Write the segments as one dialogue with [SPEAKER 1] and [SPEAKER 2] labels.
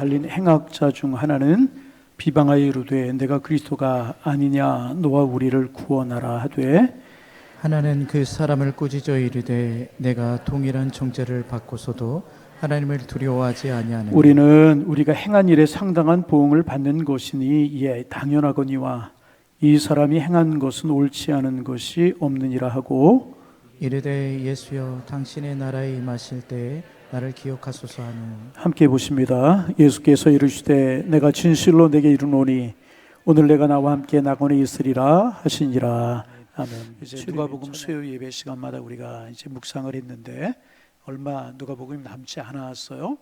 [SPEAKER 1] 달린 행악자 중 하나는 비방하여 이르되 내가 그리스도가 아니냐 너와 우리를 구원하라 하되
[SPEAKER 2] 하나는 그 사람을 꾸짖어 이르되 내가 동일한 정죄를 받고서도 하나님을 두려워하지 아니하느냐.
[SPEAKER 1] 우리는 우리가 행한 일에 상당한 보응을 받는 것이니 이에 당연하거니와 이 사람이 행한 것은 옳지 않은 것이 없느니라 하고
[SPEAKER 2] 이르되 예수여 당신의 나라에 임하실 때에 나를 기억하소서 하는.
[SPEAKER 1] 함께 보십니다. 예수께서 이르시되 내가 진실로 내게 이르노니 오늘 내가 나와 함께 낙원에 있으리라 하시니라. 아멘. 이제 누가복음 수요 예배 시간마다 우리가 이제 묵상을 했는데 얼마 누가복음이 남지 않았어요.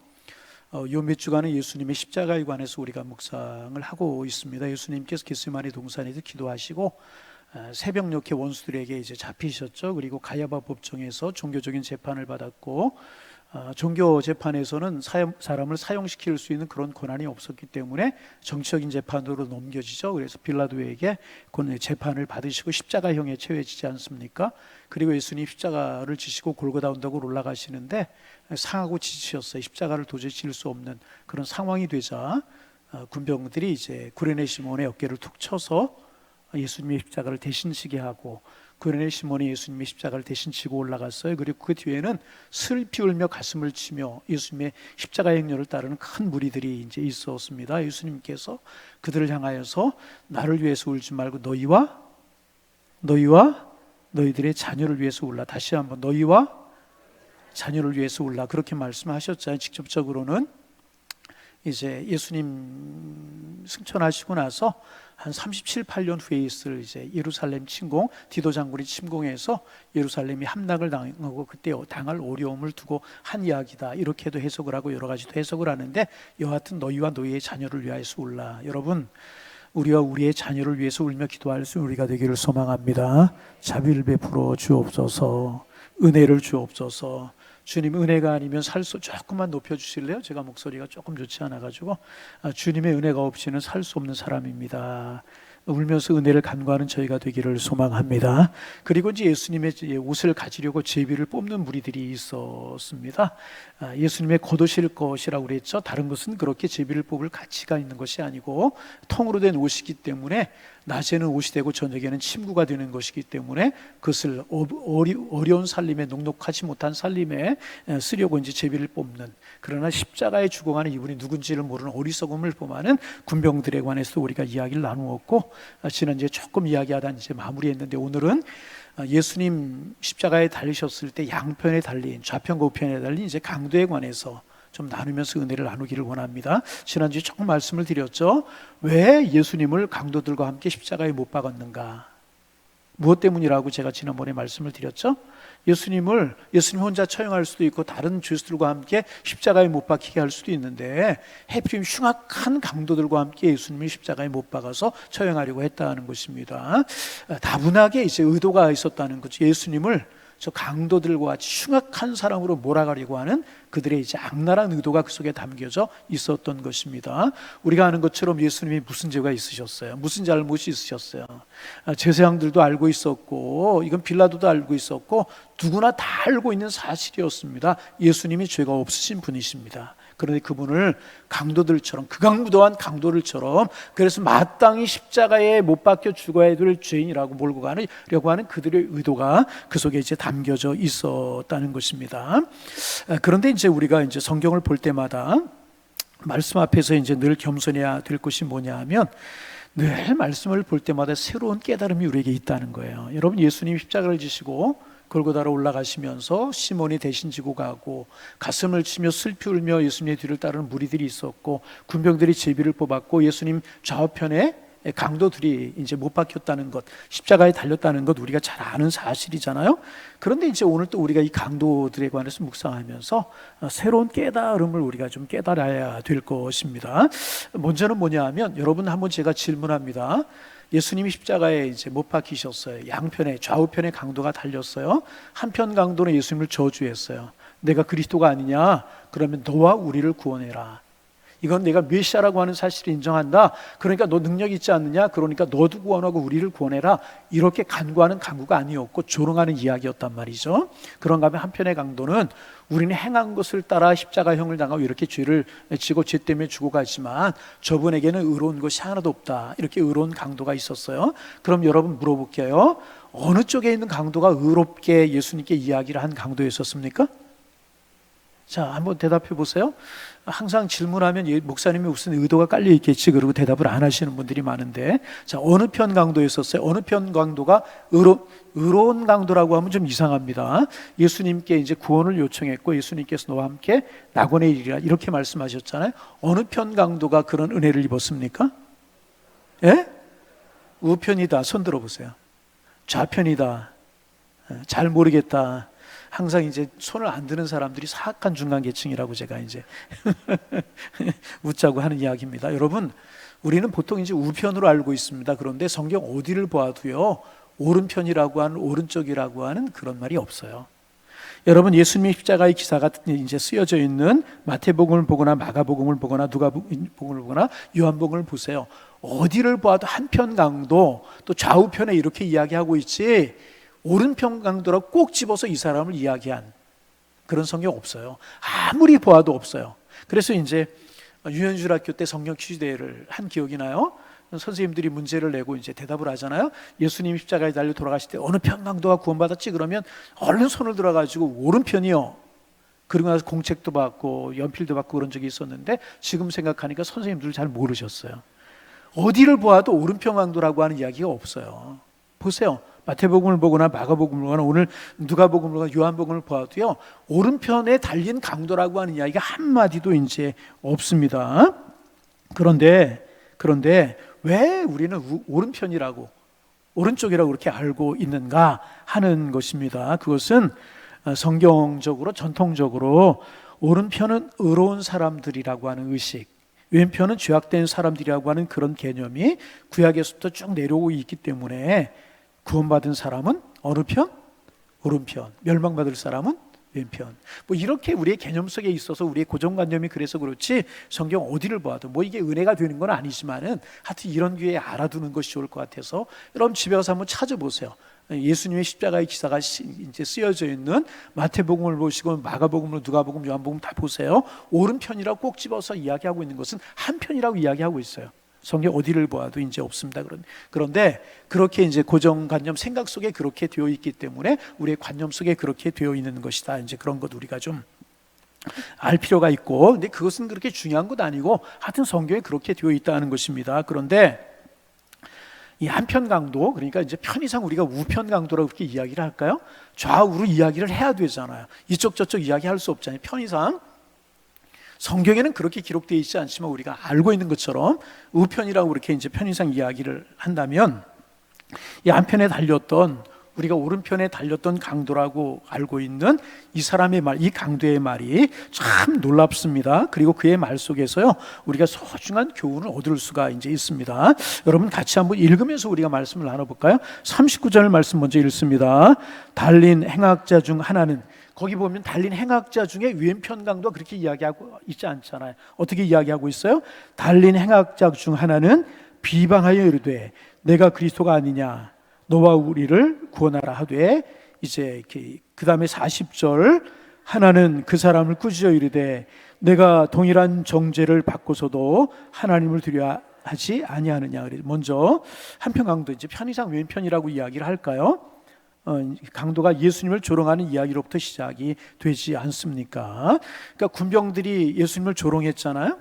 [SPEAKER 1] 요 몇 주간은 예수님의 십자가에 관해서 우리가 묵상을 하고 있습니다. 예수님께서 겟세마네 동산에서 기도하시고 새벽녘에 원수들에게 이제 잡히셨죠. 그리고 가야바 법정에서 종교적인 재판을 받았고 종교 재판에서는 사람을 사형시킬 수 있는 그런 권한이 없었기 때문에 정치적인 재판으로 넘겨지죠. 그래서 빌라도에게 재판을 받으시고 십자가형에 처해지지 않습니까? 그리고 예수님 십자가를 지시고 골고다 언덕으로 올라가시는데 상하고 지치셨어요. 십자가를 도저히 질 수 없는 그런 상황이 되자 군병들이 이제 구레네 시몬의 어깨를 툭 쳐서 예수님의 십자가를 대신 지게 하고 구레네 시몬이 예수님의 십자가를 대신 지고 올라갔어요. 그리고 그 뒤에는 슬피 울며 가슴을 치며 예수님의 십자가 행렬을 따르는 큰 무리들이 이제 있었습니다. 예수님께서 그들을 향하여서 나를 위해서 울지 말고 너희와 너희들의 자녀를 위해서 울라. 다시 한번 너희와 자녀를 위해서 울라. 그렇게 말씀하셨잖아요. 직접적으로는 이제 예수님 승천하시고 나서 한 37, 8년 후에 있을 이제 예루살렘 침공, 디도 장군이 침공해서 예루살렘이 함락을 당하고 그때 당할 어려움을 두고 한 이야기다. 이렇게도 해석을 하고 여러 가지도 해석을 하는데 여하튼 너희와 너희의 자녀를 위하여서 울라. 여러분 우리와 우리의 자녀를 위해서 울며 기도할 수 우리가 되기를 소망합니다. 자비를 베풀어 주옵소서. 은혜를 주옵소서. 주님 은혜가 아니면 살수 조금만 높여주실래요? 제가 목소리가 조금 좋지 않아가지고 주님의 은혜가 없이는 살 수 없는 사람입니다. 울면서 은혜를 간구하는 저희가 되기를 소망합니다. 그리고 이제 예수님의 옷을 가지려고 제비를 뽑는 무리들이 있었습니다. 예수님의 겉옷일 것이라고 그랬죠. 다른 것은 그렇게 제비를 뽑을 가치가 있는 것이 아니고 통으로 된 옷이기 때문에 낮에는 옷이 되고 저녁에는 침구가 되는 것이기 때문에 그것을 어려운 살림에 녹록하지 못한 살림에 쓰려고 이제 제비를 뽑는, 그러나 십자가에 죽어가는 이분이 누군지를 모르는 어리석음을 범하는 군병들에 관해서 우리가 이야기를 나누었고 지난주에 조금 이야기하다 이제 마무리했는데 오늘은 예수님 십자가에 달리셨을 때 양편에 달린 좌편과 우편에 달린 이제 강도에 관해서 좀 나누면서 은혜를 나누기를 원합니다. 지난주에 조금 말씀을 드렸죠. 왜 예수님을 강도들과 함께 십자가에 못 박았는가? 무엇 때문이라고 제가 지난번에 말씀을 드렸죠. 예수님 혼자 처형할 수도 있고 다른 죄수들과 함께 십자가에 못 박히게 할 수도 있는데 해필 흉악한 강도들과 함께 예수님이 십자가에 못 박아서 처형하려고 했다는 것입니다. 다분하게 이제 의도가 있었다는 거죠. 예수님을 저 강도들과 같이 흉악한 사람으로 몰아가려고 하는 그들의 이제 악랄한 의도가 그 속에 담겨져 있었던 것입니다. 우리가 아는 것처럼 예수님이 무슨 죄가 있으셨어요? 무슨 잘못이 있으셨어요? 제사장들도 알고 있었고 이건 빌라도도 알고 있었고 누구나 다 알고 있는 사실이었습니다. 예수님이 죄가 없으신 분이십니다. 그런데 그분을 강도들처럼 극악무도한 강도들처럼 그래서 마땅히 십자가에 못 박혀 죽어야 될 죄인이라고 몰고 가려고 하는 그들의 의도가 그 속에 이제 담겨져 있었다는 것입니다. 그런데 이제 우리가 이제 성경을 볼 때마다 말씀 앞에서 이제 늘 겸손해야 될 것이 뭐냐 하면 늘 말씀을 볼 때마다 새로운 깨달음이 우리에게 있다는 거예요. 여러분 예수님 십자가를 지시고 골고다로 올라가시면서 시몬이 대신 지고 가고 가슴을 치며 슬피 울며 예수님의 뒤를 따르는 무리들이 있었고 군병들이 제비를 뽑았고 예수님 좌우편에 강도들이 이제 못 박혔다는 것, 십자가에 달렸다는 것 우리가 잘 아는 사실이잖아요. 그런데 이제 오늘 또 우리가 이 강도들에 관해서 묵상하면서 새로운 깨달음을 우리가 좀 깨달아야 될 것입니다. 먼저는 뭐냐 하면 여러분 한번 제가 질문합니다. 예수님이 십자가에 이제 못 박히셨어요. 양편에 좌우편에 강도가 달렸어요. 한편 강도는 예수님을 저주했어요. 내가 그리스도가 아니냐? 그러면 너와 우리를 구원해라. 이건 내가 메시아라고 하는 사실을 인정한다. 그러니까 너 능력 있지 않느냐? 그러니까 너도 구원하고 우리를 구원해라. 이렇게 간구하는 강구가 아니었고 조롱하는 이야기였단 말이죠. 그런가 하면 한편의 강도는 우리는 행한 것을 따라 십자가형을 당하고 이렇게 죄를 지고 죄 때문에 죽어가지만 저분에게는 의로운 것이 하나도 없다. 이렇게 의로운 강도가 있었어요. 그럼 여러분 물어볼게요. 어느 쪽에 있는 강도가 의롭게 예수님께 이야기를 한 강도였었습니까? 자, 한번 대답해 보세요. 항상 질문하면 목사님이 무슨 의도가 깔려 있겠지 그러고 대답을 안 하시는 분들이 많은데, 자, 어느 편 강도였었어요? 어느 편 강도가 의로운 강도라고 하면 좀 이상합니다. 예수님께 이제 구원을 요청했고 예수님께서 너와 함께 낙원에 이르리라 이렇게 말씀하셨잖아요. 어느 편 강도가 그런 은혜를 입었습니까? 예? 우편이다. 손 들어보세요. 좌편이다. 잘 모르겠다. 항상 이제 손을 안 드는 사람들이 사악한 중간 계층이라고 제가 이제 웃자고 하는 이야기입니다. 여러분, 우리는 보통 이제 우편으로 알고 있습니다. 그런데 성경 어디를 보아도요, 오른편이라고 하는, 오른쪽이라고 하는 그런 말이 없어요. 여러분, 예수님의 십자가의 기사가 이제 쓰여져 있는 마태복음을 보거나 마가복음을 보거나 누가복음을 보거나 요한복음을 보세요. 어디를 보아도 한편 강도, 또 좌우편에 이렇게 이야기하고 있지 오른편 강도라고 꼭 집어서 이 사람을 이야기한 그런 성경 없어요. 아무리 보아도 없어요. 그래서 이제 유현줄 학교 때 성경 퀴즈 대회를 한 기억이 나요. 선생님들이 문제를 내고 이제 대답을 하잖아요. 예수님 십자가에 달려 돌아가실 때 어느 편 강도가 구원받았지? 그러면 얼른 손을 들어가지고 오른편이요. 그러고 나서 공책도 받고 연필도 받고 그런 적이 있었는데 지금 생각하니까 선생님들 잘 모르셨어요. 어디를 보아도 오른편 강도라고 하는 이야기가 없어요. 보세요. 마태복음을 보거나 마가복음을 보거나 오늘 누가복음을 보거나 요한복음을 보아도요, 오른편에 달린 강도라고 하는 이야기가 한마디도 이제 없습니다. 그런데 왜 우리는 오른편이라고, 오른쪽이라고 그렇게 알고 있는가 하는 것입니다. 그것은 성경적으로 전통적으로 오른편은 의로운 사람들이라고 하는 의식, 왼편은 죄악된 사람들이라고 하는 그런 개념이 구약에서부터 쭉 내려오고 있기 때문에 구원받은 사람은 어느 편? 오른편. 멸망받을 사람은 왼편. 뭐 이렇게 우리의 개념 속에 있어서 우리의 고정관념이 그래서 그렇지 성경 어디를 봐도 뭐 이게 은혜가 되는 건 아니지만은 하여튼 이런 기회에 알아두는 것이 좋을 것 같아서 여러분 집에 가서 한번 찾아보세요. 예수님의 십자가의 기사가 이제 쓰여져 있는 마태복음을 보시고 마가복음을 누가복음 요한복음 다 보세요. 오른편이라고 꼭 집어서 이야기하고 있는 것은 한편이라고 이야기하고 있어요. 성경 어디를 보아도 이제 없습니다. 그런데 그렇게 이제 고정관념 생각 속에 그렇게 되어 있기 때문에 우리의 관념 속에 그렇게 되어 있는 것이다. 이제 그런 것 우리가 좀 알 필요가 있고, 근데 그것은 그렇게 중요한 것 아니고 하여튼 성경에 그렇게 되어 있다는 것입니다. 그런데 이 한편 강도, 그러니까 이제 편의상 우리가 우편 강도라고 그렇게 이야기를 할까요? 좌우로 이야기를 해야 되잖아요. 이쪽 저쪽 이야기할 수 없잖아요. 편의상 성경에는 그렇게 기록되어 있지 않지만 우리가 알고 있는 것처럼 우편이라고 그렇게 이제 편의상 이야기를 한다면 이 한편에 달렸던, 우리가 오른편에 달렸던 강도라고 알고 있는 이 사람의 말, 이 강도의 말이 참 놀랍습니다. 그리고 그의 말 속에서요, 우리가 소중한 교훈을 얻을 수가 이제 있습니다. 여러분 같이 한번 읽으면서 우리가 말씀을 나눠볼까요? 39절 말씀 먼저 읽습니다. 달린 행악자 중 하나는, 거기 보면 달린 행악자 중에 왼편 강도가 그렇게 이야기하고 있지 않잖아요. 어떻게 이야기하고 있어요? 달린 행악자 중 하나는 비방하여 이르되 내가 그리스도가 아니냐, 너와 우리를 구원하라 하되, 이제 그 다음에 40절, 하나는 그 사람을 꾸짖어 이르되 내가 동일한 정죄를 받고서도 하나님을 두려워 하지 아니하느냐. 먼저 한편 강도, 이제 편의상 왼편이라고 이야기를 할까요? 강도가 예수님을 조롱하는 이야기로부터 시작이 되지 않습니까? 그러니까 군병들이 예수님을 조롱했잖아요.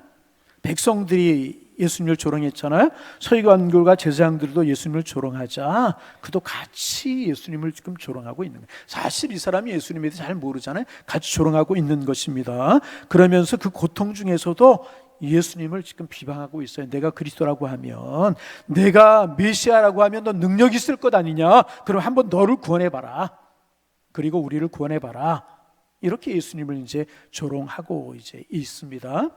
[SPEAKER 1] 백성들이 예수님을 조롱했잖아요. 서기관들과 제사장들도 예수님을 조롱하자 그도 같이 예수님을 지금 조롱하고 있는 거예요. 사실 이 사람이 예수님에 대해 잘 모르잖아요. 같이 조롱하고 있는 것입니다. 그러면서 그 고통 중에서도 예수님을 지금 비방하고 있어요. 내가 그리스도라고 하면, 내가 메시아라고 하면 너 능력 있을 것 아니냐? 그럼 한번 너를 구원해봐라. 그리고 우리를 구원해봐라. 이렇게 예수님을 이제 조롱하고 이제 있습니다.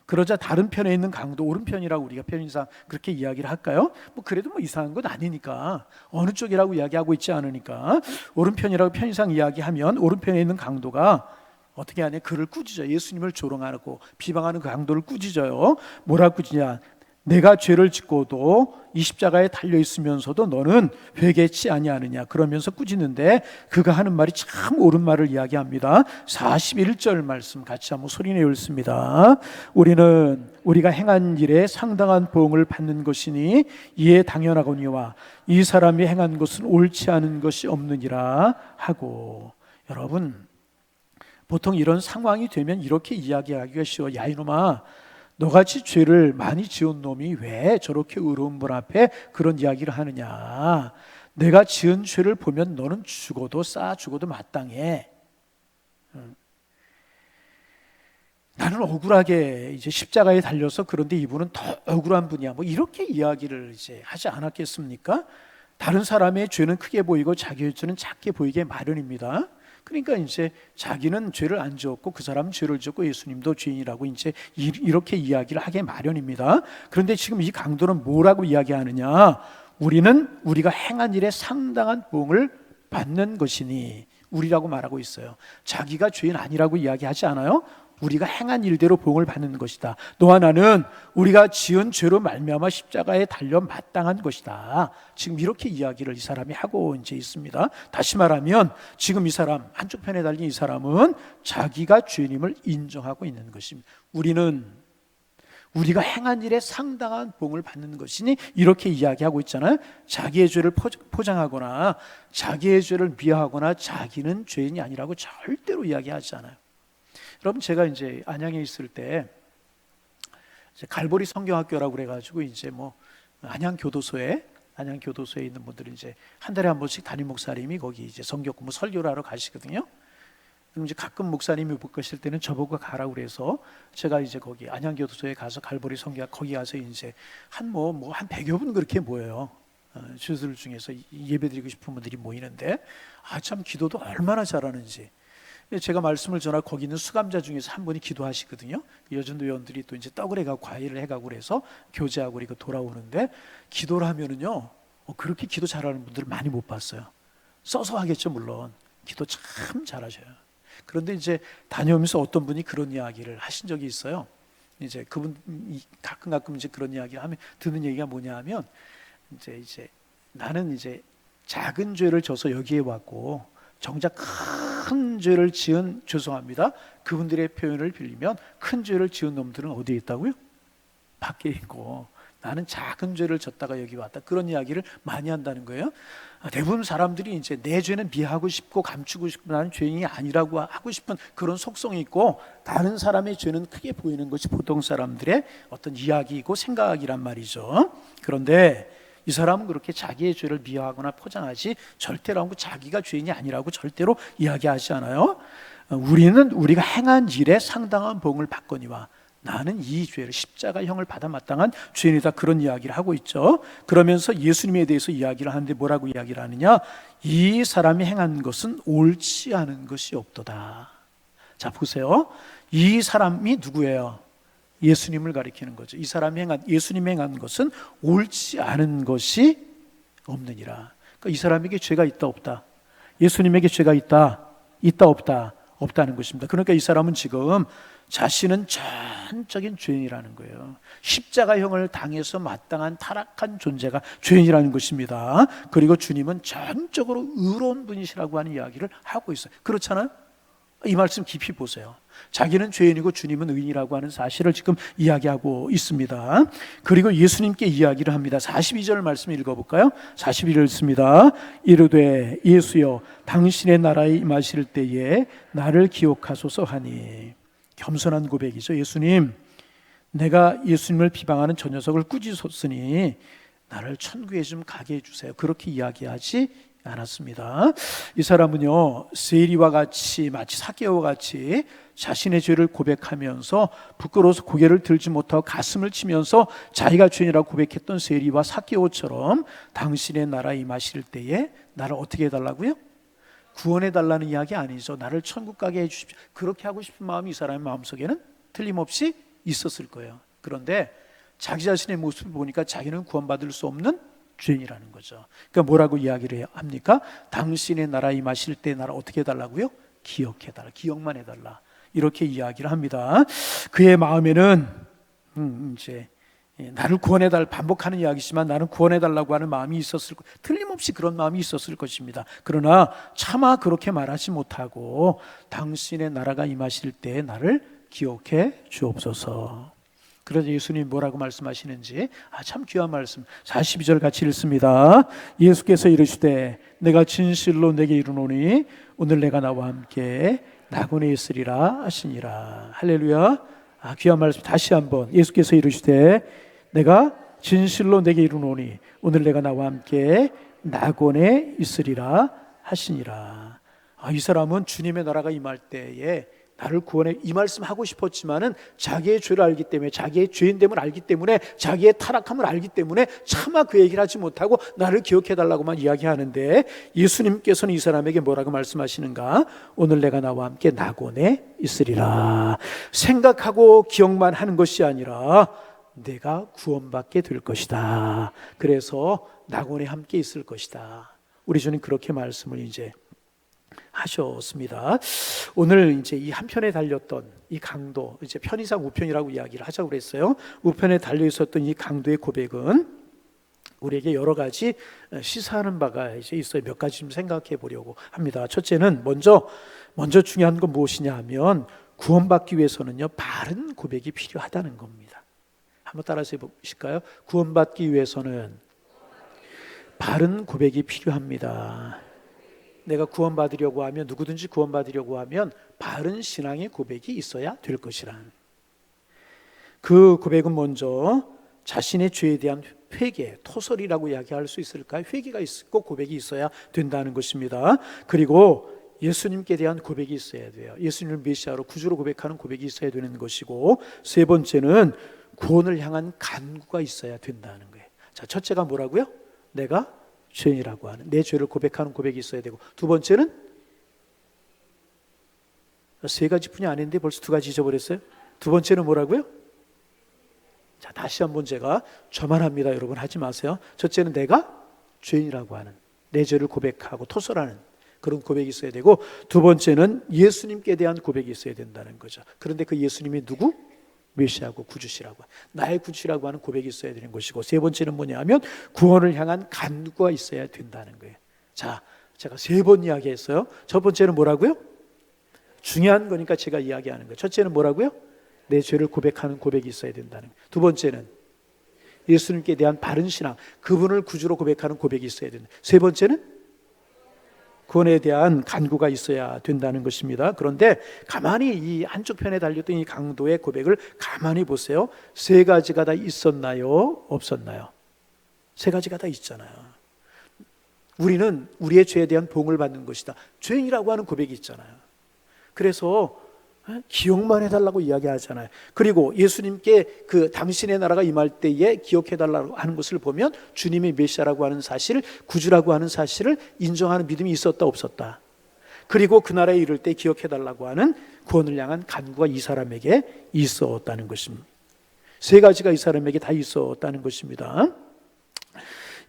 [SPEAKER 1] 그러자 다른 편에 있는 강도, 오른편이라고 우리가 편의상 그렇게 이야기를 할까요? 뭐 그래도 뭐 이상한 건 아니니까, 어느 쪽이라고 이야기하고 있지 않으니까 오른편이라고 편의상 이야기하면 오른편에 있는 강도가 어떻게 하냐? 그를 꾸짖어요. 예수님을 조롱하고 비방하는 그 강도를 꾸짖어요. 뭐라 꾸짖냐? 내가 죄를 짓고도 이 십자가에 달려 있으면서도 너는 회개치 아니하느냐, 그러면서 꾸짖는데 그가 하는 말이 참 옳은 말을 이야기합니다. 41절 말씀 같이 한번 소리내어 읽습니다. 우리는 우리가 행한 일에 상당한 보응을 받는 것이니 이에 당연하거니와 이 사람이 행한 것은 옳지 않은 것이 없느니라 하고. 여러분, 보통 이런 상황이 되면 이렇게 이야기하기가 쉬워. 야 이놈아, 너같이 죄를 많이 지은 놈이 왜 저렇게 의로운 분 앞에 그런 이야기를 하느냐. 내가 지은 죄를 보면 너는 죽어도 마땅해. 나는 억울하게 이제 십자가에 달려서 그런데 이분은 더 억울한 분이야. 뭐 이렇게 이야기를 이제 하지 않았겠습니까? 다른 사람의 죄는 크게 보이고 자기의 죄는 작게 보이게 마련입니다. 그러니까 이제 자기는 죄를 안 지었고 그 사람은 죄를 지었고 예수님도 죄인이라고 이제 이렇게 이야기를 하게 마련입니다. 그런데 지금 이 강도는 뭐라고 이야기하느냐? 우리는 우리가 행한 일에 상당한 보응을 받는 것이니, 우리라고 말하고 있어요. 자기가 죄인 아니라고 이야기하지 않아요. 우리가 행한 일대로 보응을 받는 것이다. 너와 나는 우리가 지은 죄로 말미암아 십자가에 달려 마땅한 것이다. 지금 이렇게 이야기를 이 사람이 하고 이제 있습니다. 다시 말하면 지금 이 사람, 한쪽 편에 달린 이 사람은 자기가 죄인임을 인정하고 있는 것입니다. 우리는 우리가 행한 일에 상당한 보응을 받는 것이니 이렇게 이야기하고 있잖아요. 자기의 죄를 포장하거나 자기의 죄를 비하하거나 자기는 죄인이 아니라고 절대로 이야기하지 않아요. 여러분, 제가 이제 안양에 있을 때 이제 갈보리 성경학교라고 그래가지고 이제 뭐 안양 교도소에 있는 분들이 이제 한 달에 한 번씩 담임 목사님이 거기 이제 성경 공부 설교를 하러 가시거든요. 그럼 이제 가끔 목사님이 못 가실 때는 저보고 가라고 그래서 제가 이제 거기 안양 교도소에 가서 갈보리 성경학 거기 가서 이제 한 100여 분 그렇게 모여요. 주들 중에서 예배드리고 싶은 분들이 모이는데 참 기도도 얼마나 잘하는지. 제가 말씀을 전하고 거기 있는 수감자 중에서 한 분이 기도하시거든요. 여전도 회원들이 또 이제 떡을 해가고 과일을 해가고 그래서 교제하고 그리고 돌아오는데 기도를 하면은요, 그렇게 기도 잘하는 분들을 많이 못 봤어요. 써서 하겠죠, 물론. 기도 참 잘하셔요. 그런데 이제 다녀오면서 어떤 분이 그런 이야기를 하신 적이 있어요. 이제 그분 가끔 이제 그런 이야기를 하면 듣는 얘기가 뭐냐 하면 이제 나는 이제 작은 죄를 져서 여기에 왔고 정작 큰 죄를 지은, 죄송합니다, 그분들의 표현을 빌리면 큰 죄를 지은 놈들은 어디에 있다고요? 밖에 있고 나는 작은 죄를 졌다가 여기 왔다, 그런 이야기를 많이 한다는 거예요. 대부분 사람들이 이제 내 죄는 미하고 싶고 감추고 싶고 나는 죄인이 아니라고 하고 싶은 그런 속성이 있고, 다른 사람의 죄는 크게 보이는 것이 보통 사람들의 어떤 이야기이고 생각이란 말이죠. 그런데 이 사람은 그렇게 자기의 죄를 미화하거나 포장하지 절대로 하고 자기가 죄인이 아니라고 절대로 이야기하지 않아요. 우리는 우리가 행한 일에 상당한 보응을 받거니와 나는 이 죄를 십자가형을 받아 마땅한 죄인이다, 그런 이야기를 하고 있죠. 그러면서 예수님에 대해서 이야기를 하는데 뭐라고 이야기를 하느냐? 이 사람이 행한 것은 옳지 않은 것이 없도다. 자 보세요. 이 사람이 누구예요? 예수님을 가리키는 거죠. 이 사람이 예수님이 행한 것은 옳지 않은 것이 없느니라. 그러니까 이 사람에게 죄가 있다 없다? 예수님에게 죄가 있다 없다? 없다는 것입니다. 그러니까 이 사람은 지금 자신은 전적인 죄인이라는 거예요. 십자가형을 당해서 마땅한 타락한 존재가 죄인이라는 것입니다. 그리고 주님은 전적으로 의로운 분이시라고 하는 이야기를 하고 있어요. 그렇잖아요? 이 말씀 깊이 보세요. 자기는 죄인이고 주님은 의인이라고 하는 사실을 지금 이야기하고 있습니다. 그리고 예수님께 이야기를 합니다. 42절 말씀 읽어볼까요? 41절 읽습니다. 이르되 예수여 당신의 나라에 임하실 때에 나를 기억하소서 하니. 겸손한 고백이죠. 예수님, 내가 예수님을 비방하는 저 녀석을 꾸짖었으니 나를 천국에 좀 가게 해주세요. 그렇게 이야기하지 않았습니다. 이 사람은요, 세리와 같이, 마치 삭개오와 같이 자신의 죄를 고백하면서 부끄러워서 고개를 들지 못하고 가슴을 치면서 자기가 죄인이라고 고백했던 세리와 삭개오처럼 당신의 나라에 임하실 때에 나를 어떻게 해달라고요? 구원해달라는 이야기 아니죠. 나를 천국 가게 해주십시오. 그렇게 하고 싶은 마음이 이 사람의 마음속에는 틀림없이 있었을 거예요. 그런데 자기 자신의 모습을 보니까 자기는 구원받을 수 없는 죄인이라는 거죠. 그러니까 뭐라고 이야기를 합니까? 당신의 나라에 임하실 때 나를 어떻게 해달라고요? 기억해달라, 기억만 해달라, 이렇게 이야기를 합니다. 그의 마음에는 이제 나를 구원해달, 반복하는 이야기지만 나는 구원해달라고 하는 마음이 있었을 것, 틀림없이 그런 마음이 있었을 것입니다. 그러나 차마 그렇게 말하지 못하고 당신의 나라가 임하실 때 나를 기억해 주옵소서. 그래서 예수님 뭐라고 말씀하시는지 참 귀한 말씀. 42절 같이 읽습니다. 예수께서 이르시되 내가 진실로 내게 이르노니 오늘 내가 나와 함께 낙원에 있으리라 하시니라. 할렐루야. 귀한 말씀 다시 한번. 예수께서 이르시되 내가 진실로 내게 이르노니 오늘 내가 나와 함께 낙원에 있으리라 하시니라. 이 사람은 주님의 나라가 임할 때에 나를 구원해, 이 말씀 하고 싶었지만은 자기의 죄를 알기 때문에, 자기의 죄인됨을 알기 때문에, 자기의 타락함을 알기 때문에 차마 그 얘기를 하지 못하고 나를 기억해 달라고만 이야기하는데, 예수님께서는 이 사람에게 뭐라고 말씀하시는가? 오늘 내가 나와 함께 낙원에 있으리라. 생각하고 기억만 하는 것이 아니라 내가 구원받게 될 것이다. 그래서 낙원에 함께 있을 것이다. 우리 주님 그렇게 말씀을 이제 하셨습니다. 오늘 이제 이 한편에 달렸던 이 강도, 이제 편의상 우편이라고 이야기를 하자고 그랬어요. 우편에 달려 있었던 이 강도의 고백은 우리에게 여러 가지 시사하는 바가 이제 있어요. 몇 가지 좀 생각해 보려고 합니다. 첫째는 먼저 중요한 건 무엇이냐 하면 구원받기 위해서는요, 바른 고백이 필요하다는 겁니다. 한번 따라서 해보실까요? 구원받기 위해서는 바른 고백이 필요합니다. 내가 구원받으려고 하면, 누구든지 구원받으려고 하면 바른 신앙의 고백이 있어야 될 것이란, 그 고백은 먼저 자신의 죄에 대한 회개, 토설이라고 이야기할 수 있을까요? 회개가 있고 고백이 있어야 된다는 것입니다. 그리고 예수님께 대한 고백이 있어야 돼요. 예수님을 메시아로 구주로 고백하는 고백이 있어야 되는 것이고, 세 번째는 구원을 향한 간구가 있어야 된다는 거예요. 자, 첫째가 뭐라고요? 내가 죄인이라고 하는, 내 죄를 고백하는 고백이 있어야 되고, 두 번째는 세 가지뿐이 아닌데 벌써 두 가지 잊어버렸어요. 두 번째는 뭐라고요? 자, 다시 한번 제가 저만 합니다, 여러분 하지 마세요. 첫째는 내가 죄인이라고 하는, 내 죄를 고백하고 토설하는 그런 고백이 있어야 되고, 두 번째는 예수님께 대한 고백이 있어야 된다는 거죠. 그런데 그 예수님이 누구? 메시아고 구주시라고, 나의 구주시라고 하는 고백이 있어야 되는 것이고, 세 번째는 뭐냐 하면 구원을 향한 간구가 있어야 된다는 거예요. 자, 제가 세 번 이야기했어요. 첫 번째는 뭐라고요? 중요한 거니까 제가 이야기하는 거예요. 첫째는 뭐라고요? 내 죄를 고백하는 고백이 있어야 된다는 거예요. 두 번째는 예수님께 대한 바른 신앙, 그분을 구주로 고백하는 고백이 있어야 된다. 세 번째는 구원에 대한 간구가 있어야 된다는 것입니다. 그런데 가만히 이 한쪽 편에 달렸던 이 강도의 고백을 가만히 보세요. 세 가지가 다 있었나요? 없었나요? 세 가지가 다 있잖아요. 우리는 우리의 죄에 대한 보응을 받는 것이다, 죄인이라고 하는 고백이 있잖아요. 그래서 기억만 해달라고 이야기하잖아요. 그리고 예수님께 그 당신의 나라가 임할 때에 기억해달라고 하는 것을 보면 주님이 메시아라고 하는 사실, 구주라고 하는 사실을 인정하는 믿음이 있었다 없었다. 그리고 그 나라에 이를 때 기억해달라고 하는 구원을 향한 간구가 이 사람에게 있었다는 것입니다. 세 가지가 이 사람에게 다 있었다는 것입니다.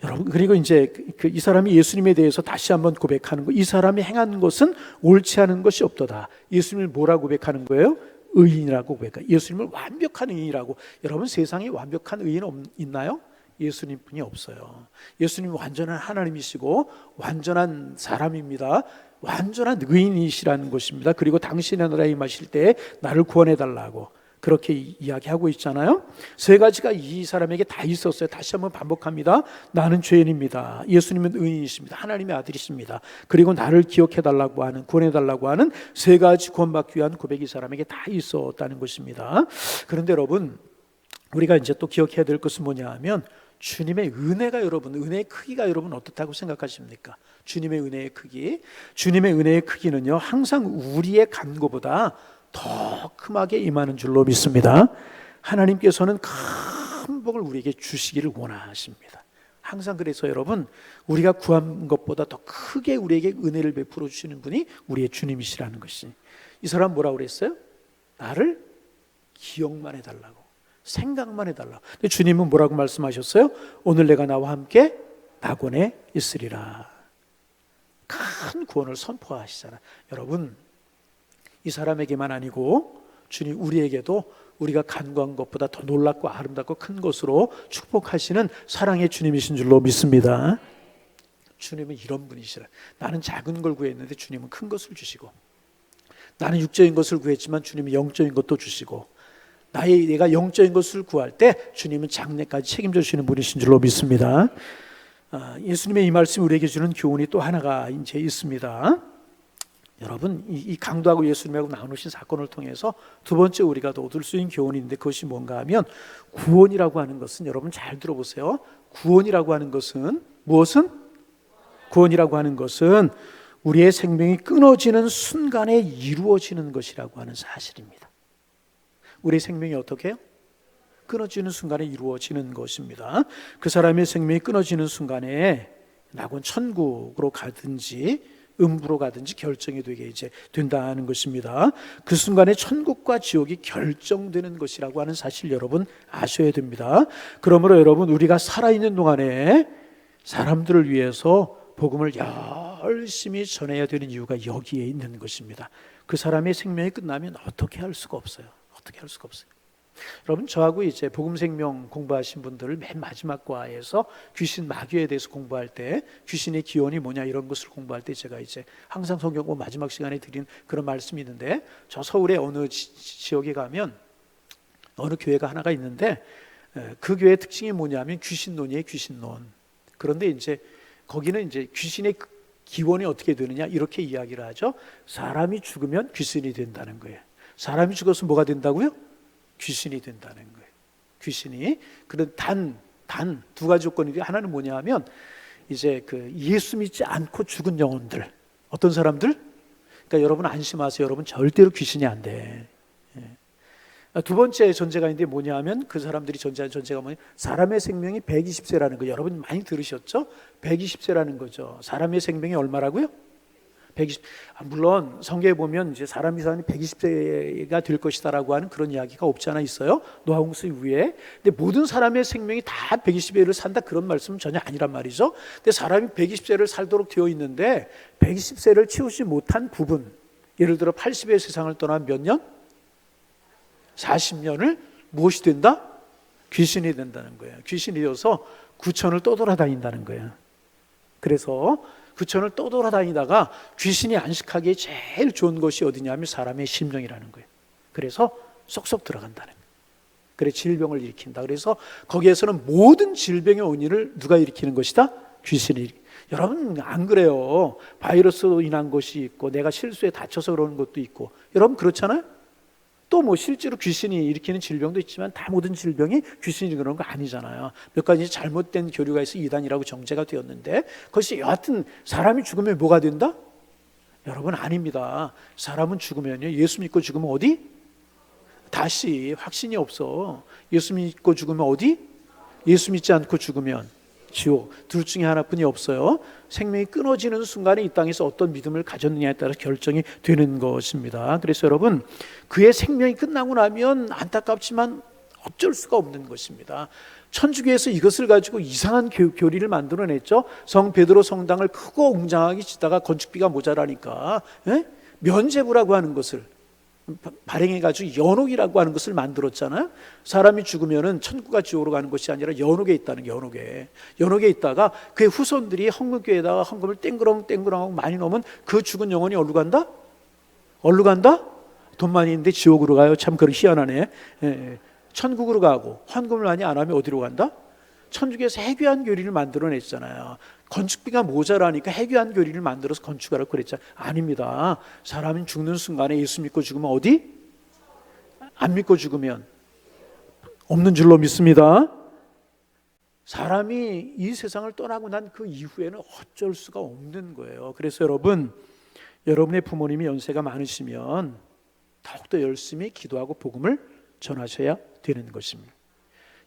[SPEAKER 1] 여러분, 그리고 이제 이 사람이 예수님에 대해서 다시 한번 고백하는 거, 이 사람이 행한 것은 옳지 않은 것이 없도다. 예수님을 뭐라고 고백하는 거예요? 의인이라고 고백해요. 예수님을 완벽한 의인이라고. 여러분, 세상에 완벽한 의인 있나요? 예수님뿐이 없어요. 예수님은 완전한 하나님이시고 완전한 사람입니다. 완전한 의인이시라는 것입니다. 그리고 당신의 나라에 임하실 때 나를 구원해 달라고 그렇게 이야기하고 있잖아요. 세 가지가 이 사람에게 다 있었어요. 다시 한번 반복합니다. 나는 죄인입니다. 예수님은 의인이십니다. 하나님의 아들이십니다. 그리고 나를 기억해달라고 하는, 구원해달라고 하는 세 가지 구원받기 위한 고백이 이 사람에게 다 있었다는 것입니다. 그런데 여러분, 우리가 이제 또 기억해야 될 것은 뭐냐 하면 주님의 은혜가, 여러분, 은혜의 크기가 여러분 어떻다고 생각하십니까? 주님의 은혜의 크기, 주님의 은혜의 크기는요, 항상 우리의 간구보다 더 크게 임하는 줄로 믿습니다. 하나님께서는 큰 복을 우리에게 주시기를 원하십니다. 항상 그래서 여러분, 우리가 구한 것보다 더 크게 우리에게 은혜를 베풀어 주시는 분이 우리의 주님이시라는 것이. 이 사람 뭐라고 그랬어요? 나를 기억만 해달라고, 생각만 해달라고. 근데 주님은 뭐라고 말씀하셨어요? 오늘 내가 나와 함께 낙원에 있으리라. 큰 구원을 선포하시잖아요. 여러분, 이 사람에게만 아니고 주님 우리에게도 우리가 간구한 것보다 더 놀랍고 아름답고 큰 것으로 축복하시는 사랑의 주님이신 줄로 믿습니다. 주님은 이런 분이시라. 나는 작은 걸 구했는데 주님은 큰 것을 주시고, 나는 육적인 것을 구했지만 주님은 영적인 것도 주시고, 내가 영적인 것을 구할 때 주님은 장래까지 책임져 주시는 분이신 줄로 믿습니다. 예수님의 이 말씀이 우리에게 주는 교훈이 또 하나가 이제 있습니다. 여러분, 이 강도하고 예수님하고 나누신 사건을 통해서 두 번째 우리가 더 얻을 수 있는 교훈인데, 그것이 뭔가 하면 구원이라고 하는 것은, 여러분 잘 들어보세요. 구원이라고 하는 것은 무엇은? 구원이라고 하는 것은 우리의 생명이 끊어지는 순간에 이루어지는 것이라고 하는 사실입니다. 우리의 생명이 어떻게 해요? 끊어지는 순간에 이루어지는 것입니다. 그 사람의 생명이 끊어지는 순간에 낙원 천국으로 가든지 음부로 가든지 결정이 되게 이제 된다는 것입니다. 그 순간에 천국과 지옥이 결정되는 것이라고 하는 사실 여러분 아셔야 됩니다. 그러므로 여러분, 우리가 살아있는 동안에 사람들을 위해서 복음을 열심히 전해야 되는 이유가 여기에 있는 것입니다. 그 사람의 생명이 끝나면 어떻게 할 수가 없어요. 어떻게 할 수가 없어요. 여러분, 저하고 이제 복음 생명 공부하신 분들을 맨 마지막 과에서 귀신 마귀에 대해서 공부할 때, 귀신의 기원이 뭐냐 이런 것을 공부할 때 제가 이제 항상 성경 공부 마지막 시간에 드린 그런 말씀이 있는데, 저 서울의 어느 지역에 가면 어느 교회가 하나가 있는데, 그 교회의 특징이 뭐냐면 귀신론이에요. 귀신론. 그런데 이제 거기는 이제 귀신의 기원이 어떻게 되느냐 이렇게 이야기를 하죠. 사람이 죽으면 귀신이 된다는 거예요. 사람이 죽어서 뭐가 된다고요? 귀신이 된다는 거예요. 귀신이. 그런 단 두 가지 조건인데, 하나는 뭐냐 하면 이제 그 예수 믿지 않고 죽은 영혼들. 어떤 사람들? 그러니까 여러분 안심하세요. 여러분 절대로 귀신이 안 돼. 두 번째 전제가 있는데 뭐냐 하면, 그 사람들이 전제한 전제가 뭐냐, 사람의 생명이 120세라는 거. 여러분 많이 들으셨죠? 120세라는 거죠. 사람의 생명이 얼마라고요? 120. 물론 성경에 보면 이제 사람이 사는 120세가 될 것이다라고 하는 그런 이야기가 없지 않아 있어요. 노아홍수 이후에. 근데 모든 사람의 생명이 다 120세를 산다 그런 말씀은 전혀 아니란 말이죠. 근데 사람이 120세를 살도록 되어 있는데 120세를 채우지 못한 부분, 예를 들어 80의 세상을 떠난 몇 년? 40년을 무엇이 된다? 귀신이 된다는 거예요. 귀신이 되어서 구천을 떠돌아다닌다는 거예요. 그래서 구천을 떠돌아다니다가 귀신이 안식하기에 제일 좋은 것이 어디냐면 사람의 심령이라는 거예요. 그래서 쏙쏙 들어간다는 거예요. 그래 질병을 일으킨다. 그래서 거기에서는 모든 질병의 원인을 누가 일으키는 것이다? 귀신이. 여러분 안 그래요. 바이러스로 인한 것이 있고, 내가 실수에 다쳐서 그러는 것도 있고, 여러분 그렇잖아요. 또 뭐 실제로 귀신이 일으키는 질병도 있지만 다 모든 질병이 귀신이 그런 거 아니잖아요. 몇 가지 잘못된 교류가 있어 이단이라고 정죄가 되었는데, 그것이 여하튼 사람이 죽으면 뭐가 된다? 여러분 아닙니다. 사람은 죽으면요, 예수 믿고 죽으면 어디? 다시 확신이 없어. 예수 믿고 죽으면 어디? 예수 믿지 않고 죽으면 지옥. 둘 중에 하나뿐이 없어요. 생명이 끊어지는 순간에 이 땅에서 어떤 믿음을 가졌느냐에 따라 결정이 되는 것입니다. 그래서 여러분, 그의 생명이 끝나고 나면 안타깝지만 어쩔 수가 없는 것입니다. 천주교에서 이것을 가지고 이상한 교리를 만들어냈죠. 성 베드로 성당을 크고 웅장하게 짓다가 건축비가 모자라니까 면죄부라고 하는 것을 발행해가지고 연옥이라고 하는 것을 만들었잖아요. 사람이 죽으면은 천국과 지옥으로 가는 것이 아니라 연옥에 있다는 게, 연옥에 있다가 그의 후손들이 헌금교에다가 헌금을 땡그렁하고 많이 넣으면 그 죽은 영혼이 어디로 간다? 어디로 간다? 돈 많이 있는데 지옥으로 가요. 참 그런 희한하네. 천국으로 가고, 헌금을 많이 안 하면 어디로 간다? 천주교에서 해괴한 교리를 만들어냈잖아요. 건축비가 모자라니까 해괴한 교리를 만들어서 건축하라고 그랬잖아요. 아닙니다. 사람이 죽는 순간에 예수 믿고 죽으면 어디? 안 믿고 죽으면 없는 줄로 믿습니다. 사람이 이 세상을 떠나고 난 그 이후에는 어쩔 수가 없는 거예요. 그래서 여러분, 여러분의 부모님이 연세가 많으시면 더욱더 열심히 기도하고 복음을 전하셔야 되는 것입니다.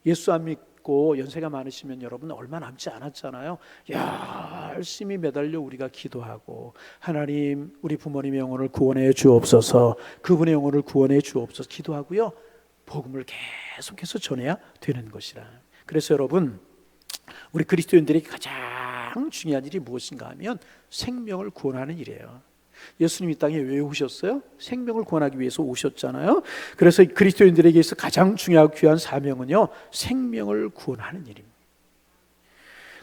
[SPEAKER 1] 예수 안 믿고 연세가 많으시면 여러분 얼마 남지 않았잖아요. 열심히 매달려 우리가 기도하고, 하나님 우리 부모님의 영혼을 구원해 주옵소서, 그분의 영혼을 구원해 주옵소서 기도하고요, 복음을 계속해서 전해야 되는 것이라. 그래서 여러분, 우리 그리스도인들에게 가장 중요한 일이 무엇인가 하면 생명을 구원하는 일이에요. 예수님 이 땅에 왜 오셨어요? 생명을 구원하기 위해서 오셨잖아요. 그래서 그리스도인들에게 있어 가장 중요하고 귀한 사명은요, 생명을 구원하는 일입니다.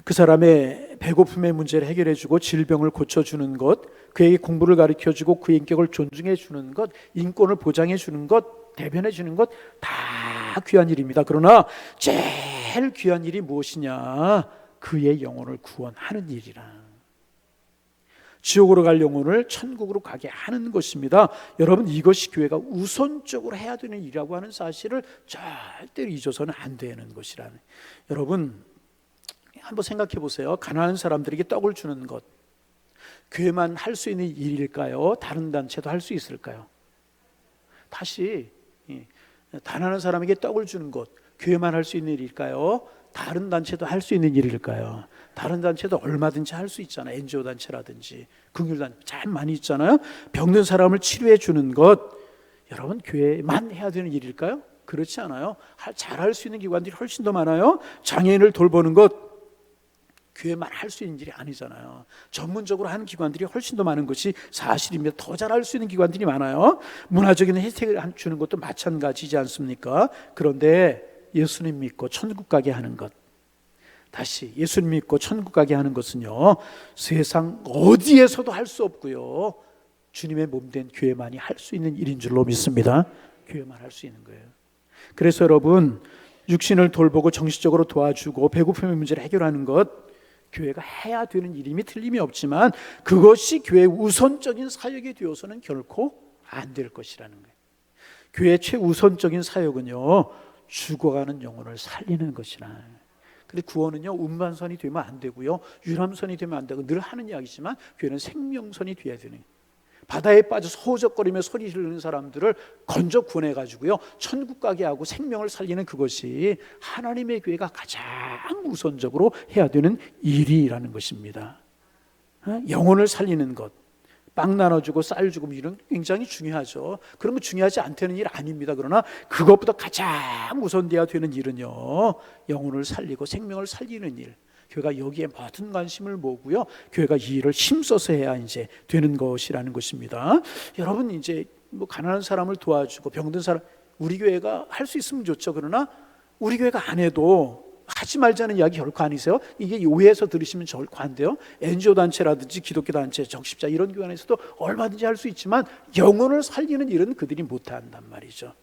[SPEAKER 1] 그 사람의 배고픔의 문제를 해결해주고 질병을 고쳐주는 것, 그에게 공부를 가르쳐주고 그의 인격을 존중해주는 것, 인권을 보장해주는 것, 대변해주는 것 다 귀한 일입니다. 그러나 제일 귀한 일이 무엇이냐? 그의 영혼을 구원하는 일이라. 지옥으로 갈 영혼을 천국으로 가게 하는 것입니다. 여러분, 이것이 교회가 우선적으로 해야 되는 일이라고 하는 사실을 절대로 잊어서는 안 되는 것이라는. 여러분, 한번 생각해 보세요. 가난한 사람들에게 떡을 주는 것, 교회만 할 수 있는 일일까요? 다른 단체도 할 수 있을까요? 다시, 가난한 사람에게 떡을 주는 것, 교회만 할 수 있는 일일까요? 다른 단체도 할 수 있는 일일까요? 다른 단체도 얼마든지 할 수 있잖아요. NGO 단체라든지 긍휼단체 참 많이 있잖아요. 병든 사람을 치료해 주는 것, 여러분 교회만 해야 되는 일일까요? 그렇지 않아요. 잘할 수 있는 기관들이 훨씬 더 많아요. 장애인을 돌보는 것, 교회만 할 수 있는 일이 아니잖아요. 전문적으로 하는 기관들이 훨씬 더 많은 것이 사실입니다. 더 잘할 수 있는 기관들이 많아요. 문화적인 혜택을 주는 것도 마찬가지지 않습니까? 그런데 예수님 믿고 천국 가게 하는 것, 다시 예수님 믿고 천국 가게 하는 것은요, 세상 어디에서도 할 수 없고요, 주님의 몸된 교회만이 할 수 있는 일인 줄로 믿습니다. 교회만 할 수 있는 거예요. 그래서 여러분, 육신을 돌보고 정신적으로 도와주고 배고픔의 문제를 해결하는 것, 교회가 해야 되는 일임이 틀림이 없지만 그것이 교회의 우선적인 사역이 되어서는 결코 안 될 것이라는 거예요. 교회의 최우선적인 사역은요, 죽어가는 영혼을 살리는 것이라. 근데 구원은요, 운반선이 되면 안 되고요, 유람선이 되면 안 되고 늘 하는 이야기지만 교회는 생명선이 돼야 되는 거예요. 바다에 빠져서 호적거리며 소리 지르는 사람들을 건져 구원해가지고요, 천국 가게 하고 생명을 살리는 그것이 하나님의 교회가 가장 우선적으로 해야 되는 일이라는 것입니다. 영혼을 살리는 것, 빵 나눠주고 쌀 주고 이런 굉장히 중요하죠. 그런 거 중요하지 않다는 일 아닙니다. 그러나 그것보다 가장 우선돼야 되는 일은요, 영혼을 살리고 생명을 살리는 일. 교회가 여기에 모든 관심을 모으고요, 교회가 이 일을 힘써서 해야 이제 되는 것이라는 것입니다. 여러분, 이제 뭐 가난한 사람을 도와주고 병든 사람, 우리 교회가 할 수 있으면 좋죠. 그러나 우리 교회가 안 해도 하지 말자는 이야기 결코 아니세요. 이게 오해해서 들으시면 결코 안 돼요. NGO 단체라든지 기독교 단체, 적십자 이런 기관에서도 얼마든지 할 수 있지만 영혼을 살리는 일은 그들이 못한단 말이죠.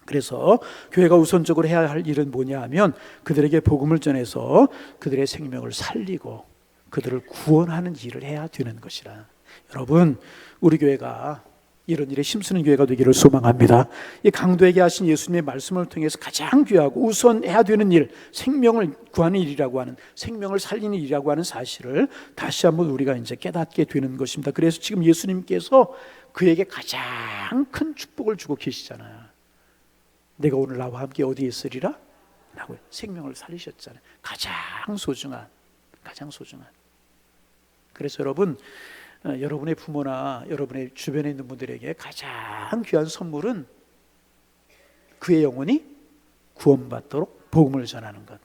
[SPEAKER 1] 그래서 교회가 우선적으로 해야 할 일은 뭐냐 하면 그들에게 복음을 전해서 그들의 생명을 살리고 그들을 구원하는 일을 해야 되는 것이라. 여러분, 우리 교회가 이런 일에 힘쓰는 교회가 되기를 소망합니다. 이 강도에게 하신 예수님의 말씀을 통해서 가장 귀하고 우선해야 되는 일, 생명을 구하는 일이라고 하는, 생명을 살리는 일이라고 하는 사실을 다시 한번 우리가 이제 깨닫게 되는 것입니다. 그래서 지금 예수님께서 그에게 가장 큰 축복을 주고 계시잖아요. 내가 오늘 나와 함께 어디에 있으리라? 라고 생명을 살리셨잖아요. 가장 소중한. 그래서 여러분, 여러분의 부모나 여러분의 주변에 있는 분들에게 가장 귀한 선물은 그의 영혼이 구원받도록 복음을 전하는 것,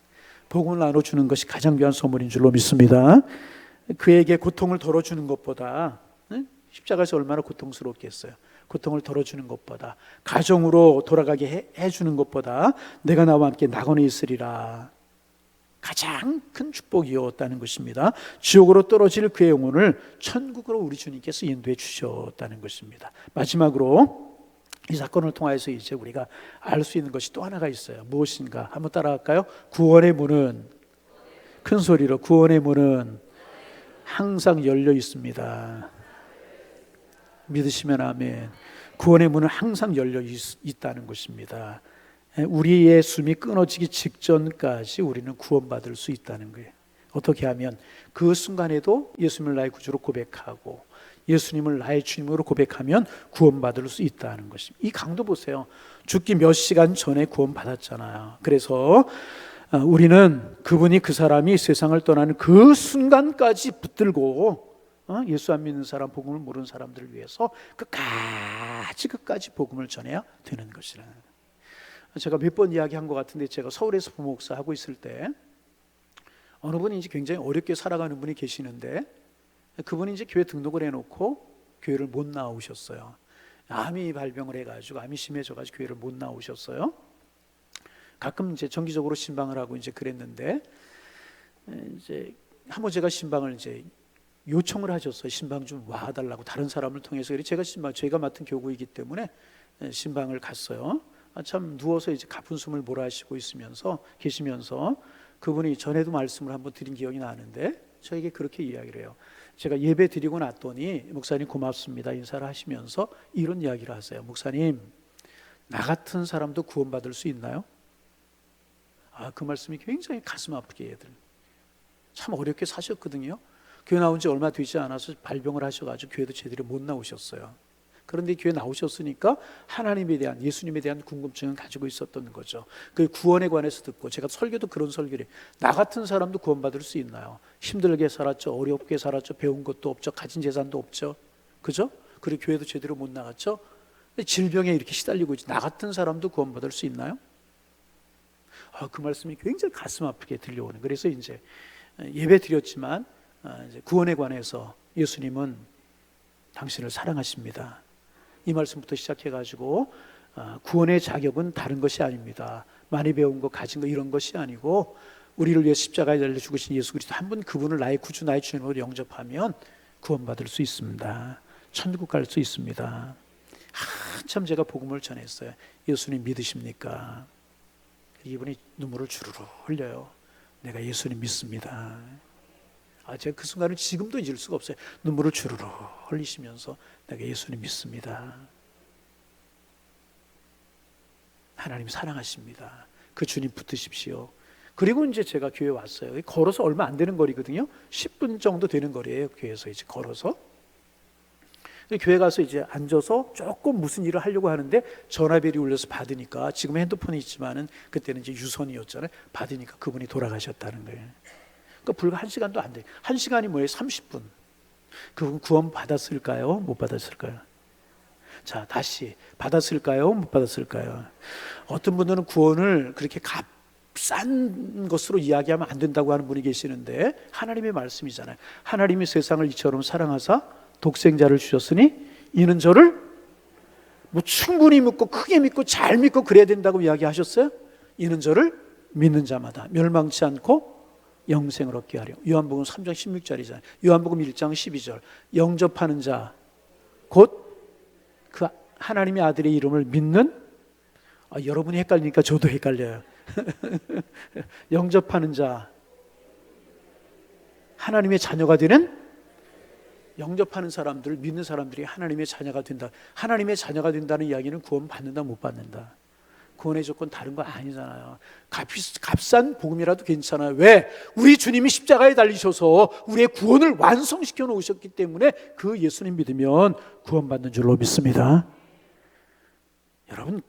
[SPEAKER 1] 복음을 나눠주는 것이 가장 귀한 선물인 줄로 믿습니다. 그에게 고통을 덜어주는 것보다, 십자가에서 얼마나 고통스럽겠어요. 고통을 덜어주는 것보다, 가정으로 돌아가게 해주는 것보다 내가 나와 함께 낙원에 있으리라, 가장 큰 축복이었다는 것입니다. 지옥으로 떨어질 그의 영혼을 천국으로 우리 주님께서 인도해 주셨다는 것입니다. 마지막으로 이 사건을 통해서 이제 우리가 알 수 있는 것이 또 하나가 있어요. 무엇인가? 한번 따라할까요? 구원의 문은, 큰 소리로, 구원의 문은 항상 열려 있습니다. 믿으시면 아멘. 구원의 문은 항상 열려 있다는 것입니다. 우리의 숨이 끊어지기 직전까지 우리는 구원받을 수 있다는 거예요. 어떻게 하면 그 순간에도 예수님을 나의 구주로 고백하고 예수님을 나의 주님으로 고백하면 구원받을 수 있다는 것입니다. 이 강도 보세요. 죽기 몇 시간 전에 구원받았잖아요. 그래서 우리는 그분이, 그 사람이 세상을 떠나는 그 순간까지 붙들고 예수 안 믿는 사람, 복음을 모르는 사람들을 위해서 끝까지 복음을 전해야 되는 것이라. 제가 몇 번 이야기한 것 같은데, 제가 서울에서 부목사 하고 있을 때 어느 분이 이제 굉장히 어렵게 살아가는 분이 계시는데, 그분이 이제 교회 등록을 해놓고 교회를 못 나오셨어요. 암이 발병을 해가지고 암이 심해져가지고 교회를 못 나오셨어요. 가끔 이제 정기적으로 신방을 하고 이제 그랬는데 이제 한번 제가 신방을 이제 요청을 하셨어요. 신방 좀 와달라고 다른 사람을 통해서. 그래서 제가 맡은 교구이기 때문에 신방을 갔어요. 참 누워서 이제 가쁜 숨을 몰아쉬고 계시면서 그분이 전에도 말씀을 한번 드린 기억이 나는데 저에게 그렇게 이야기를 해요. 제가 예배 드리고 났더니 목사님 고맙습니다 인사를 하시면서 이런 이야기를 하세요. 목사님, 나 같은 사람도 구원받을 수 있나요? 그 말씀이 굉장히 가슴 아프게 애들 참 어렵게 사셨거든요. 교회 나온 지 얼마 되지 않아서 발병을 하셔가지고 교회도 제대로 못 나오셨어요. 그런데 교회 나오셨으니까 하나님에 대한, 예수님에 대한 궁금증을 가지고 있었던 거죠. 그 구원에 관해서 듣고, 제가 설교도 그런 설교를 해요. 나 같은 사람도 구원받을 수 있나요? 힘들게 살았죠. 어렵게 살았죠. 배운 것도 없죠. 가진 재산도 없죠. 그죠? 그리고 교회도 제대로 못 나갔죠. 질병에 이렇게 시달리고 있지. 나 같은 사람도 구원받을 수 있나요? 그 말씀이 굉장히 가슴 아프게 들려오는. 그래서 이제 예배 드렸지만 이제 구원에 관해서 예수님은 당신을 사랑하십니다. 이 말씀부터 시작해가지고 구원의 자격은 다른 것이 아닙니다. 많이 배운 거, 가진 거 이런 것이 아니고 우리를 위해 십자가에 달려 죽으신 예수 그리스도 한 분, 그분을 나의 구주, 나의 주님으로 영접하면 구원받을 수 있습니다. 천국 갈 수 있습니다. 한참 제가 복음을 전했어요. 예수님 믿으십니까? 이분이 눈물을 주르르 흘려요. 내가 예수님 믿습니다. 제가 그 순간을 지금도 잊을 수가 없어요. 눈물을 주르르 흘리시면서 내가 예수님 믿습니다. 하나님 사랑하십니다. 그 주님 붙드십시오. 그리고 이제 제가 교회 왔어요. 걸어서 얼마 안 되는 거리거든요. 10분 정도 되는 거리예요. 교회에서 이제 걸어서. 교회 가서 이제 앉아서 조금 무슨 일을 하려고 하는데 전화벨이 울려서 받으니까, 지금 핸드폰이 있지만은 그때는 이제 유선이었잖아요. 받으니까 그분이 돌아가셨다는 거예요. 그러니까 불과 1시간도 안 돼요. 1시간이 뭐예요? 30분. 그분 구원 받았을까요? 못 받았을까요? 자, 다시 받았을까요? 못 받았을까요? 어떤 분들은 구원을 그렇게 값싼 것으로 이야기하면 안 된다고 하는 분이 계시는데, 하나님의 말씀이잖아요. 하나님이 세상을 이처럼 사랑하사 독생자를 주셨으니 이는 저를 충분히 믿고 크게 믿고 잘 믿고 그래야 된다고 이야기하셨어요? 이는 저를 믿는 자마다 멸망치 않고 영생을 얻게 하려. 요한복음 3장 16절이잖아요. 요한복음 1장 12절. 영접하는 자, 곧 그 하나님의 아들의 이름을 믿는, 여러분이 헷갈리니까 저도 헷갈려요. 영접하는 자, 하나님의 자녀가 되는, 영접하는 사람들, 믿는 사람들이 하나님의 자녀가 된다. 하나님의 자녀가 된다는 이야기는 구원 받는다, 못 받는다. 구원의 조건 다른 거 아니잖아요. 값싼 복음이라도 괜찮아요. 왜? 우리 주님이 십자가에 달리셔서 우리의 구원을 완성시켜 놓으셨기 때문에 그 예수님 믿으면 구원받는 줄로 믿습니다. 여러분,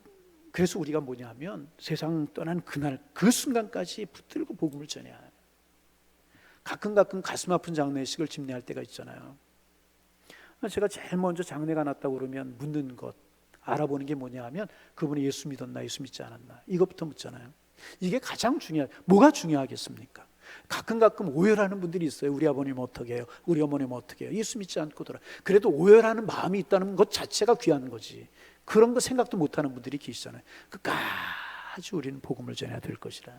[SPEAKER 1] 그래서 우리가 뭐냐 하면 세상 떠난 그날, 그 순간까지 붙들고 복음을 전해야 해요. 가끔 가슴 아픈 장례식을 집례할 때가 있잖아요. 제가 제일 먼저 장례가 났다고 그러면 묻는 것, 알아보는 게 뭐냐 하면 그분이 예수 믿었나, 예수 믿지 않았나, 이것부터 묻잖아요. 이게 가장 뭐가 중요하겠습니까? 가끔 오열하는 분들이 있어요. 우리 아버님 어떻게 해요? 우리 어머님 어떻게 해요? 예수 믿지 않고 돌아. 그래도 오열하는 마음이 있다는 것 자체가 귀한 거지. 그런 거 생각도 못하는 분들이 계시잖아요. 끝까지 우리는 복음을 전해야 될 것이라.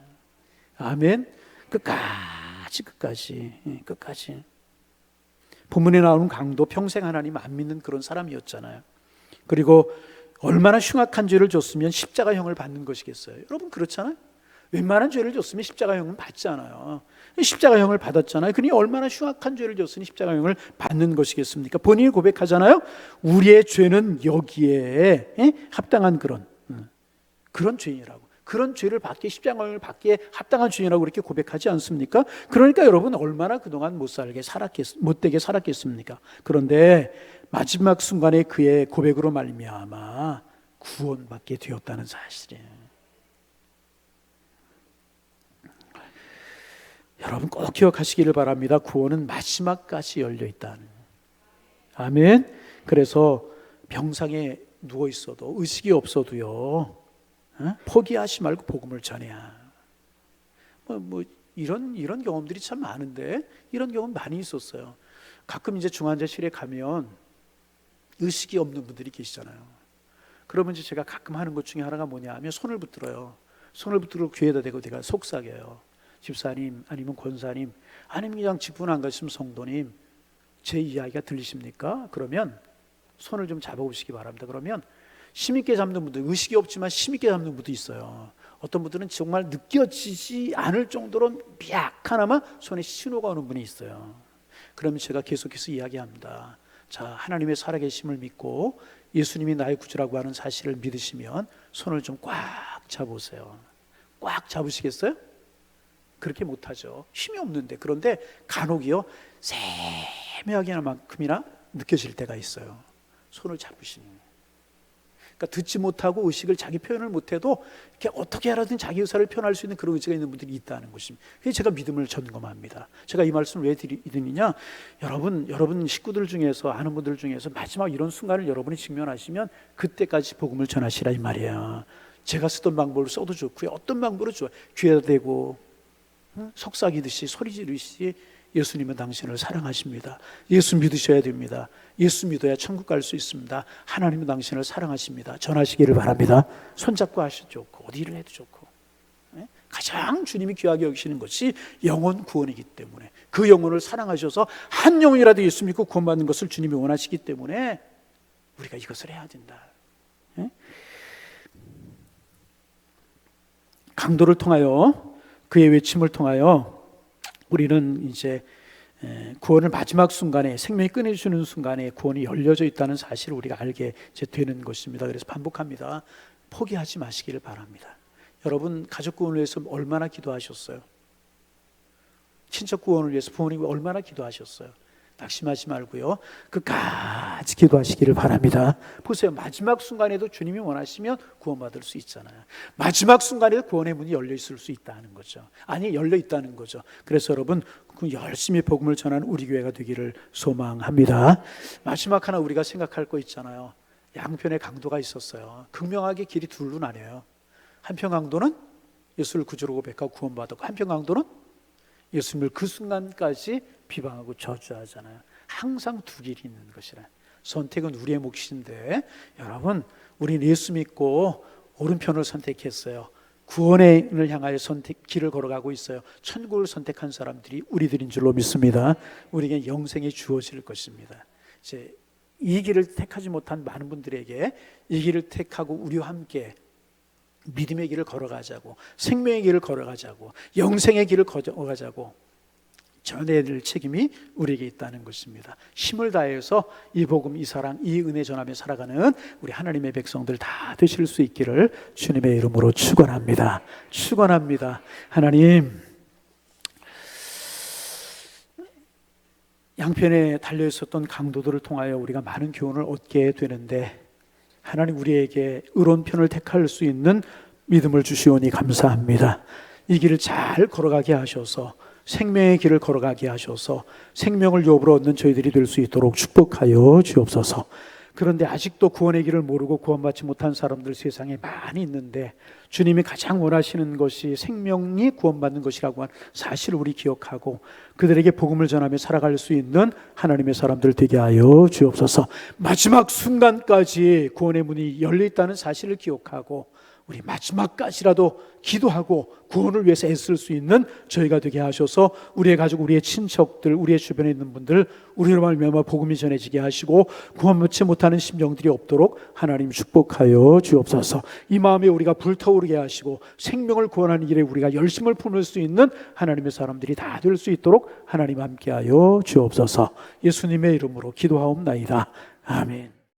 [SPEAKER 1] 아멘. 끝까지. 본문에 나오는 강도, 평생 하나님 안 믿는 그런 사람이었잖아요. 그리고 얼마나 흉악한 죄를 졌으면 십자가형을 받는 것이겠어요? 여러분 그렇잖아요. 웬만한 죄를 졌으면 십자가형은 받지 않아요. 십자가형을 받았잖아요. 그러니 얼마나 흉악한 죄를 졌으니 십자가형을 받는 것이겠습니까? 본인이 고백하잖아요. 우리의 죄는 여기에 합당한 그런 죄인이라고. 그런 죄를 받기에, 십자가형을 받기에 합당한 죄인이라고 그렇게 고백하지 않습니까? 그러니까 여러분 얼마나 그동안 못되게 살았겠습니까? 그런데 마지막 순간에 그의 고백으로 말미암아 구원받게 되었다는 사실이에요. 여러분 꼭 기억하시기를 바랍니다. 구원은 마지막까지 열려 있다는. 아멘. 그래서 병상에 누워 있어도, 의식이 없어도요, 포기하지 말고 복음을 전해야. 이런 경험들이 참 많은데, 이런 경험 많이 있었어요. 가끔 이제 중환자실에 가면 의식이 없는 분들이 계시잖아요. 그러면 이제 제가 가끔 하는 것 중에 하나가 뭐냐 하면 손을 붙들어요. 손을 붙들고 귀에다 대고 내가 속삭여요. 집사님, 아니면 권사님, 아니면 그냥 직분 안 가시면 성도님, 제 이야기가 들리십니까? 그러면 손을 좀 잡아보시기 바랍니다. 그러면 힘있게 잡는 분들, 의식이 없지만 힘있게 잡는 분도 있어요. 어떤 분들은 정말 느껴지지 않을 정도로 미약하나마 손에 신호가 오는 분이 있어요. 그러면 제가 계속해서 이야기합니다. 자, 하나님의 살아계심을 믿고 예수님이 나의 구주라고 하는 사실을 믿으시면 손을 좀 꽉 잡으세요. 꽉 잡으시겠어요? 그렇게 못하죠. 힘이 없는데. 그런데 간혹이요, 세밀하게만큼이나 느껴질 때가 있어요. 손을 잡으시는. 그러니까 듣지 못하고 의식을 자기 표현을 못해도 이렇게 어떻게 하라든 자기 의사를 표현할 수 있는 그런 의지가 있는 분들이 있다는 것입니다. 그래서 제가 믿음을 점검합니다. 제가 이 말씀을 왜 드리느냐, 여러분 식구들 중에서, 아는 분들 중에서 마지막 이런 순간을 여러분이 직면하시면 그때까지 복음을 전하시라 이 말이에요. 제가 쓰던 방법을 써도 좋고요, 어떤 방법으로 좋아요. 귀에다 대고 속삭이듯이 소리 지르듯이 예수님은 당신을 사랑하십니다. 예수 믿으셔야 됩니다. 예수 믿어야 천국 갈 수 있습니다. 하나님은 당신을 사랑하십니다. 전하시기를 바랍니다. 손잡고 하셔도 좋고 어디 일을 해도 좋고, 가장 주님이 귀하게 여기시는 것이 영혼 구원이기 때문에, 그 영혼을 사랑하셔서 한 영혼이라도 예수 믿고 구원받는 것을 주님이 원하시기 때문에 우리가 이것을 해야 된다. 강도를 통하여, 그의 외침을 통하여 우리는 이제 구원을 마지막 순간에, 생명이 끊어지는 순간에 구원이 열려져 있다는 사실을 우리가 알게 이제 되는 것입니다. 그래서 반복합니다. 포기하지 마시기를 바랍니다. 여러분 가족 구원을 위해서 얼마나 기도하셨어요? 친척 구원을 위해서 부모님 얼마나 기도하셨어요? 낙심하지 말고요, 끝까지 기도하시기를 바랍니다. 보세요, 마지막 순간에도 주님이 원하시면 구원받을 수 있잖아요. 마지막 순간에도 구원의 문이 열려 있을 수 있다는 거죠. 아니, 열려 있다는 거죠. 그래서 여러분 열심히 복음을 전하는 우리 교회가 되기를 소망합니다. 마지막 하나 우리가 생각할 거 있잖아요. 양편의 강도가 있었어요. 극명하게 길이 둘로 나뉘어요. 한편 강도는 예수를 구주로 고백하고 구원받았고, 한편 강도는 예수님을 그 순간까지 비방하고 저주하잖아요. 항상 두 길이 있는 것이라. 선택은 우리의 몫인데, 여러분 우리는 예수 믿고 오른편을 선택했어요. 구원을 향하여 길을 걸어가고 있어요. 천국을 선택한 사람들이 우리들인 줄로 믿습니다. 우리에게 영생이 주어질 것입니다. 이제 이 길을 택하지 못한 많은 분들에게 이 길을 택하고 우리와 함께 믿음의 길을 걸어가자고, 생명의 길을 걸어가자고, 영생의 길을 걸어가자고 전해야 될 책임이 우리에게 있다는 것입니다. 힘을 다해서 이 복음, 이 사랑, 이 은혜 전하며 살아가는 우리 하나님의 백성들 다 되실 수 있기를 주님의 이름으로 축원합니다. 축원합니다. 하나님, 양편에 달려 있었던 강도들을 통하여 우리가 많은 교훈을 얻게 되는데, 하나님 우리에게 의로운 편을 택할 수 있는 믿음을 주시오니 감사합니다. 이 길을 잘 걸어가게 하셔서, 생명의 길을 걸어가게 하셔서 생명을 유업으로 얻는 저희들이 될 수 있도록 축복하여 주옵소서. 그런데 아직도 구원의 길을 모르고 구원받지 못한 사람들 세상에 많이 있는데, 주님이 가장 원하시는 것이 생명이 구원받는 것이라고 하는 사실을 우리 기억하고 그들에게 복음을 전하며 살아갈 수 있는 하나님의 사람들 되게 하여 주옵소서. 마지막 순간까지 구원의 문이 열려있다는 사실을 기억하고 우리 마지막까지라도 기도하고 구원을 위해서 애쓸 수 있는 저희가 되게 하셔서 우리의 가족, 우리의 친척들, 우리의 주변에 있는 분들 우리로 말미암아 복음이 전해지게 하시고 구원받지 못하는 심령들이 없도록 하나님 축복하여 주옵소서. 이 마음에 우리가 불타오르게 하시고 생명을 구원하는 일에 우리가 열심을 품을 수 있는 하나님의 사람들이 다 될 수 있도록 하나님 함께하여 주옵소서. 예수님의 이름으로 기도하옵나이다. 아멘.